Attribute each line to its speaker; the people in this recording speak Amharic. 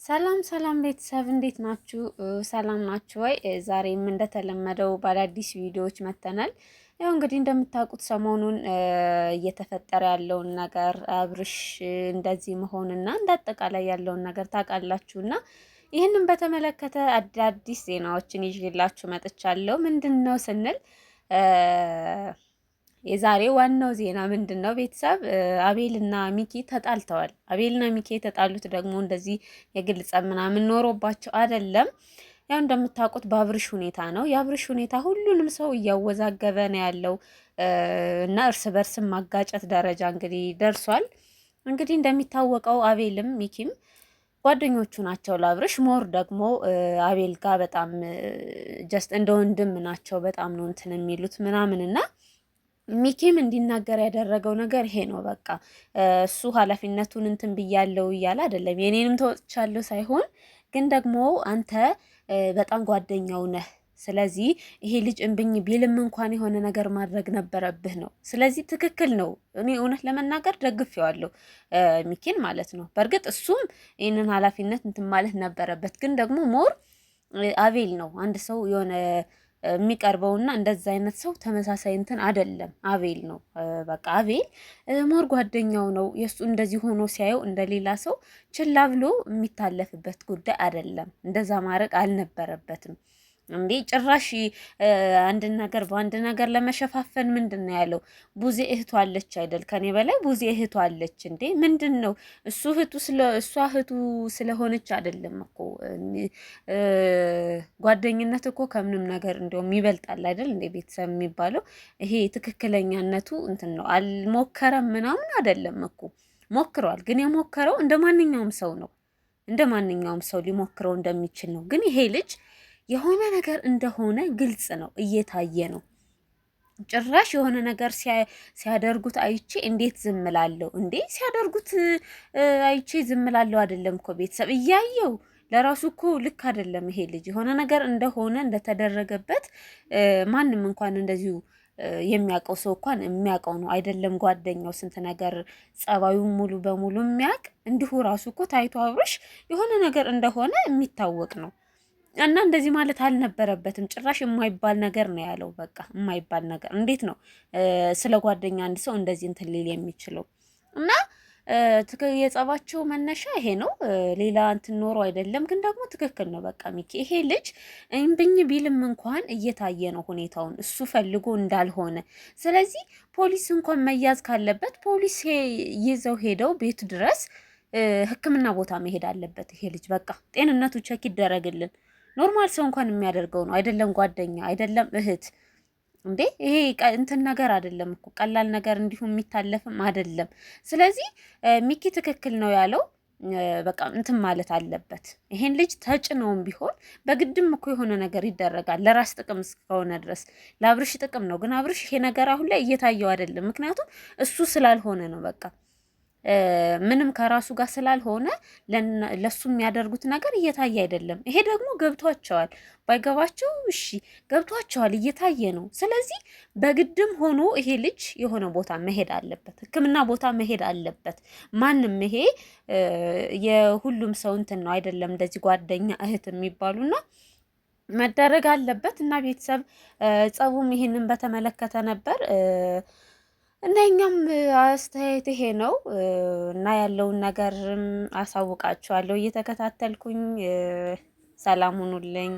Speaker 1: ሰላም ሰላም ቤተሰብ እንዴት ናችሁ? ሰላም ናችሁ ወይ? ዛሬም እንደተለመደው በአዳዲስ ቪዲዮዎች መጥተናል። ያው እንግዲህ እንደምታውቁት ሰሞኑን እየተፈጠረ ያለውን ነገር አብርሽ እንደዚህ መሆንና እንዳጠቃላይ ያለውን ነገር ታውቃላችሁና ይህንን በተመለከተ አዳዲስ ዜናዎችን ይዤላችሁ መጥቻለሁ። ምንድን ነው ስንል የዛሬ ዋናው ዜና ምንድን ነው? ቤተሰብ አቤልና ሚኪ ተጣልተዋል። አቤልና ሚኪ የተጣሉት ደግሞ እንደዚህ የግል ጸብ ምናምን ኖሮባቸው አይደለም። ያው እንደምታውቁት በአብርሽ ሁኔታ ነው። የአብርሽ ሁኔታ ሁሉንም ሰው እያወዛገበ ነው ያለው እና እርስ በርስ ማጋጨት ደረጃ እንግዲህ ደርሷል። እንግዲህ እንደሚታወቀው አቤልም ሚኪም ጓደኞቹ ናቸው ለአብርሽ። ሞር ደግሞ አቤል ጋር በጣም ጀስት እንደ ወንድም ናቸው። በጣም ነው እንትን የሚሉት ምናምን እና ሚኪም እንዲናገር ያደረገው ነገር ይሄ ነው። በቃ እሱ ኃላፊነቱን እንትን ብያለው እያለ አይደለም የኔንም ተወጥቻለሁ ሳይሆን ግን ደግሞ አንተ በጣም ጓደኛው ነህ። ስለዚህ ይሄ ልጅ እምብኝ ቢልም እንኳን የሆነ ነገር ማድረግ ነበረብህ ነው። ስለዚህ ትክክል ነው። እኔ እውነት ለመናገር ደግፌዋለሁ ሚኪን ማለት ነው። በእርግጥ እሱም ይህንን ኃላፊነት እንትን ማለት ነበረበት። ግን ደግሞ ሞር አቤል ነው አንድ ሰው የሆነ የሚቀርበውና እንደዛ አይነት ሰው ተመሳሳይ እንትን አይደለም። አቤል ነው በቃ አቤል ሞር ጓደኛው ነው። የእሱ እንደዚህ ሆኖ ሲያየው እንደሌላ ሰው ችላ ብሎ የሚታለፍበት ጉዳይ አይደለም። እንደዛ ማድረግ አልነበረበትም። እንዴ ጭራሽ አንድን ነገር በአንድ ነገር ለመሸፋፈን ምንድን ነው ያለው? ቡዜ እህቱ አለች አይደል? ከኔ በላይ ቡዜ እህቱ አለች። እንዴ ምንድን ነው እሱ እሷ እህቱ ስለሆነች አይደለም እኮ ጓደኝነት እኮ ከምንም ነገር እንደውም ይበልጣል አይደል? እንደ ቤተሰብ የሚባለው ይሄ ትክክለኛነቱ እንትን ነው። አልሞከረም ምናምን አይደለም እኮ ሞክሯል። ግን የሞከረው እንደ ማንኛውም ሰው ነው። እንደ ማንኛውም ሰው ሊሞክረው እንደሚችል ነው። ግን ይሄ ልጅ የሆነ ነገር እንደሆነ ግልጽ ነው፣ እየታየ ነው። ጭራሽ የሆነ ነገር ሲያደርጉት አይቼ እንዴት ዝምላለሁ እንዴ? ሲያደርጉት አይቼ ዝምላለሁ አይደለም እኮ ቤተሰብ እያየው ለራሱ እኮ ልክ አይደለም። ይሄ ልጅ የሆነ ነገር እንደሆነ እንደተደረገበት ማንም እንኳን እንደዚሁ የሚያውቀው ሰው እንኳን የሚያውቀው ነው አይደለም። ጓደኛው ስንት ነገር ጸባዩን ሙሉ በሙሉ የሚያውቅ እንዲሁ ራሱ እኮ ታይቶ አብርሽ የሆነ ነገር እንደሆነ የሚታወቅ ነው። እና እንደዚህ ማለት አልነበረበትም። ጭራሽ የማይባል ነገር ነው ያለው። በቃ የማይባል ነገር እንዴት ነው ስለ ጓደኛ አንድ ሰው እንደዚህ እንትን ሊል የሚችለው? እና የጸባቸው መነሻ ይሄ ነው። ሌላ እንትን ኖሮ አይደለም። ግን ደግሞ ትክክል ነው። በቃ ሚኪ ይሄ ልጅ እምብኝ ቢልም እንኳን እየታየ ነው ሁኔታውን እሱ ፈልጎ እንዳልሆነ። ስለዚህ ፖሊስ እንኳን መያዝ ካለበት ፖሊስ ይዘው ሄደው ቤት ድረስ ሕክምና ቦታ መሄድ አለበት ይሄ ልጅ። በቃ ጤንነቱ ቸክ ይደረግልን። ኖርማል ሰው እንኳን የሚያደርገው ነው አይደለም? ጓደኛ አይደለም እህት እንዴ ይሄ እንትን ነገር አይደለም እኮ ቀላል ነገር እንዲሁም የሚታለፍም አይደለም። ስለዚህ ሚኪ ትክክል ነው ያለው። በቃ እንትን ማለት አለበት። ይሄን ልጅ ተጭነውም ቢሆን በግድም እኮ የሆነ ነገር ይደረጋል ለራስ ጥቅም እስከሆነ ድረስ ለአብርሽ ጥቅም ነው። ግን አብርሽ ይሄ ነገር አሁን ላይ እየታየው አይደለም። ምክንያቱም እሱ ስላልሆነ ነው በቃ ምንም ከራሱ ጋር ስላልሆነ ለሱ የሚያደርጉት ነገር እየታየ አይደለም። ይሄ ደግሞ ገብቷቸዋል። ባይገባቸው እሺ ገብቷቸዋል፣ እየታየ ነው። ስለዚህ በግድም ሆኖ ይሄ ልጅ የሆነ ቦታ መሄድ አለበት፣ ሕክምና ቦታ መሄድ አለበት። ማንም ይሄ የሁሉም ሰው እንትን ነው አይደለም? እንደዚህ ጓደኛ እህት የሚባሉና መደረግ አለበት። እና ቤተሰብ ጸቡም ይሄንን በተመለከተ ነበር። እና እኛም አስተያየት ይሄ ነው እና ያለውን ነገርም አሳውቃችኋለሁ እየተከታተልኩኝ። ሰላም ሁኑልኝ።